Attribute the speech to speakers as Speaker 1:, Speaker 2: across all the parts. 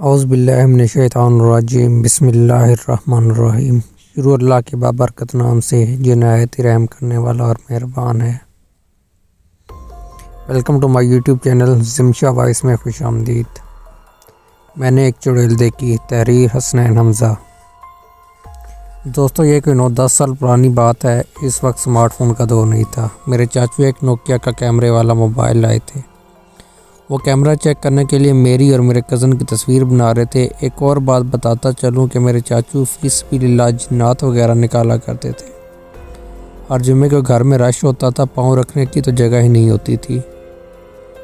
Speaker 1: औज़ुबिल्लाहिमिनश्शैतानिर्रजीम बिस्मिल्लाहिर्रहमानिर्रहीम। शुरू अल्लाह के बाबरकत नाम से जो नहायत रहम करने वाला और मेहरबान है। Welcome to my YouTube channel Zimsha voice में खुश आमदीद। मैंने एक चुड़ैल देखी, तहरीर हसनैन हमज़ा। दोस्तों, ये कोई 9-10 साल पुरानी बात है। इस वक्त स्मार्टफोन का दौर नहीं था। मेरे चाचू एक नोकिया का कैमरे वाला मोबाइल लाए थे। वो कैमरा चेक करने के लिए मेरी और मेरे कज़न की तस्वीर बना रहे थे। एक और बात बताता चलूँ कि मेरे चाचू फ़िस्बिलिल्लाह जिन्नात वगैरह निकाला करते थे। हर जुम्मे को घर में रश होता था, पाँव रखने की तो जगह ही नहीं होती थी,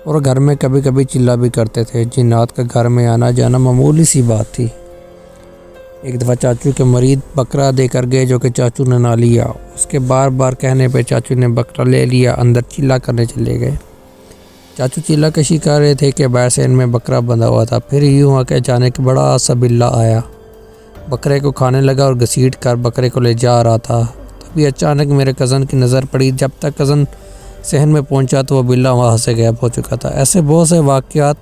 Speaker 1: और घर में कभी कभी चिल्ला भी करते थे। जिन्नात का घर में आना जाना मामूली सी बात थी। एक दफ़ा चाचू के मरीद बकरा देकर गए, जो कि चाचू ने ना लिया। उसके बार बार कहने पे चाचू ने बकरा ले लिया, अंदर चिल्ला करने चले गए। चाचू चिल्ला कशी कर रहे थे कि बैरसेन में बकरा बंधा हुआ था। फिर यूँ हुआ कि अचानक बड़ा सा बिल्ला आया, बकरे को खाने लगा और घसीट कर बकरे को ले जा रहा था। तभी अचानक मेरे कज़न की नज़र पड़ी। जब तक कज़न सहन में पहुंचा तो वो बिल्ला वहाँ से गायब हो चुका था। ऐसे बहुत से वाक़यात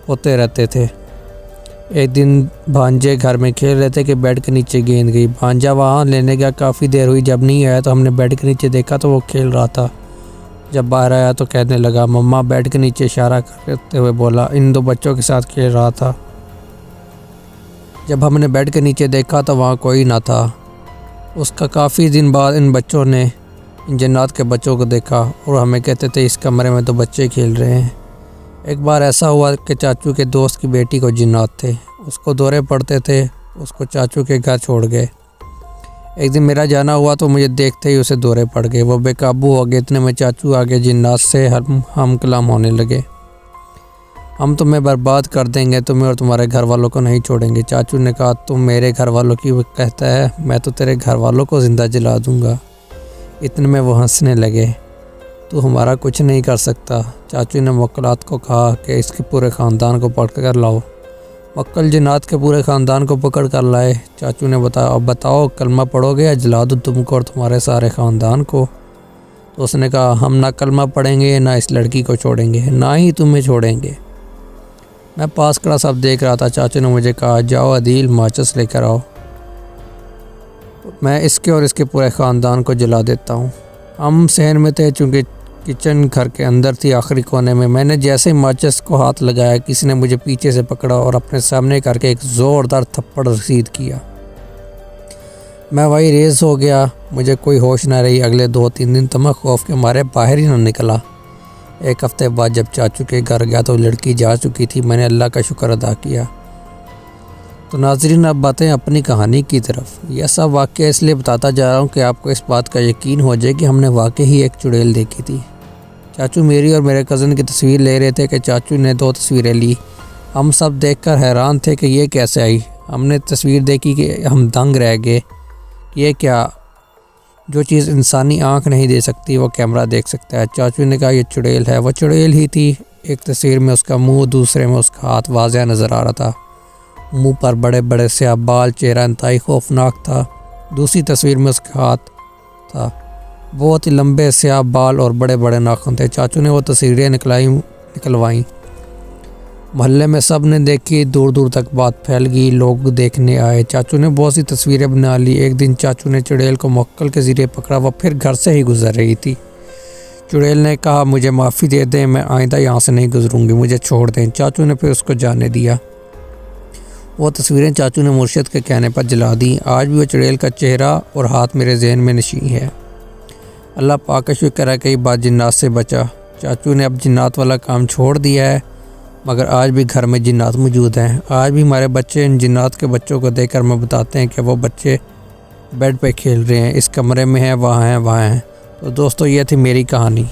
Speaker 1: होते रहते थे। एक दिन भांजे घर में खेल रहे थे कि बेड के नीचे गेंद गई। भांजा वहाँ लेने गया, काफ़ी देर हुई, जब नहीं आया तो हमने बेड के नीचे देखा तो वो खेल रहा था। जब बाहर आया तो कहने लगा, मम्मा, बेड के नीचे इशारा करते हुए बोला, इन 2 बच्चों के साथ खेल रहा था। जब हमने बेड के नीचे देखा तो वहाँ कोई ना था। उसका काफ़ी दिन बाद इन बच्चों ने इन जन्नात के बच्चों को देखा और हमें कहते थे इस कमरे में तो बच्चे खेल रहे हैं। एक बार ऐसा हुआ कि चाचू के दोस्त की बेटी को जिन्नात थे, उसको दौरे पड़ते थे, उसको चाचू के घर छोड़ गए। एक दिन मेरा जाना हुआ तो मुझे देखते ही उसे दौरे पड़ गए। वो बेकाबू हो गए। इतने में चाचू आगे जिन्नात से हम कलाम होने लगे। हम तुम्हें बर्बाद कर देंगे, तुम्हें और तुम्हारे घर वालों को नहीं छोड़ेंगे। चाचू ने कहा, तुम मेरे घर वालों की कहता है, मैं तो तेरे घर वालों को ज़िंदा जला दूँगा। इतने में वो हंसने लगे। तू हमारा कुछ नहीं कर सकता। चाचू ने मुवक्किलात को कहा कि इसके पूरे ख़ानदान को पकड़ कर लाओ। मुवक्किल जिन्नात के पूरे ख़ानदान को पकड़ कर लाए। चाचू ने बताया, अब बताओ, कलमा पढ़ोगे या जला दूँ तुमको और तुम्हारे सारे ख़ानदान को? तो उसने कहा, हम ना कलमा पढ़ेंगे, ना इस लड़की को छोड़ेंगे, ना ही तुम्हें छोड़ेंगे। मैं पास खड़ा सब देख रहा था। चाचू ने मुझे कहा, जाओ अदील, माचिस लेकर आओ, मैं इसके और इसके पूरे ख़ानदान को जला देता हूँ। हम सहन में थे, चूँकि किचन घर के अंदर थी, आखिरी कोने में। मैंने जैसे ही माचिस को हाथ लगाया, किसी ने मुझे पीछे से पकड़ा और अपने सामने करके एक ज़ोरदार थप्पड़ रसीद किया। मैं वही रेज़ हो गया, मुझे कोई होश ना रही। अगले 2-3 दिन तो मैं खौफ के मारे बाहर ही ना निकला। एक हफ़्ते बाद जब चाचू के घर गया तो लड़की जा चुकी थी। मैंने अल्लाह का शुक्र अदा किया। तो नाज़रीन, अब बातें अपनी कहानी की तरफ। यह सब वाक़या इसलिए बताता जा रहा हूँ कि आपको इस बात का यकीन हो जाए कि हमने वाकई ही एक चुड़ैल देखी थी। चाचू मेरी और मेरे कज़न की तस्वीर ले रहे थे कि चाचू ने 2 तस्वीरें ली। हम सब देखकर हैरान थे कि ये कैसे आई। हमने तस्वीर देखी कि हम दंग रह गए। ये क्या, जो चीज़ इंसानी आँख नहीं दे सकती वो कैमरा देख सकता है। चाचू ने कहा, ये चुड़ैल है। वो चुड़ैल ही थी। एक तस्वीर में उसका मुँह, दूसरे में उसका हाथ वाज़ह नज़र आ रहा था। मुँह पर बड़े बड़े स्याह बाल, चेहरा इंतहाई खौफनाक था। दूसरी तस्वीर में उसका हाथ था, बहुत ही लंबे स्याह बाल और बड़े बड़े नाखून थे। चाचू ने वो तस्वीरें निकलवाईं। मोहल्ले में सब ने देखी। दूर दूर तक बात फैल गई, लोग देखने आए। चाचू ने बहुत सी तस्वीरें बना ली। एक दिन चाचू ने चुड़ैल को मुवक्किल के ज़रिए पकड़ा। वह फिर घर से ही गुजर रही थी। चुड़ैल ने कहा, मुझे माफ़ी दे दें, मैं आइंदा यहाँ से नहीं गुजरूँगी, मुझे छोड़ दें। चाचू ने फिर उसको जाने दिया। वो तस्वीरें चाचू ने मुर्शिद के कहने पर जला दी। आज भी वो चुड़ैल का चेहरा और हाथ मेरे जहन में नशीं है। अल्लाह पाक का शुक्र है कई बार जिन्नात से बचा। चाचू ने अब जिन्नात वाला काम छोड़ दिया है, मगर आज भी घर में जिन्नात मौजूद हैं। आज भी हमारे बच्चे इन जिन्नात के बच्चों को देखकर हमें बताते हैं कि वो बच्चे बेड पे खेल रहे हैं, इस कमरे में हैं, वहाँ हैं, वहाँ हैं। तो दोस्तों, ये थी मेरी कहानी।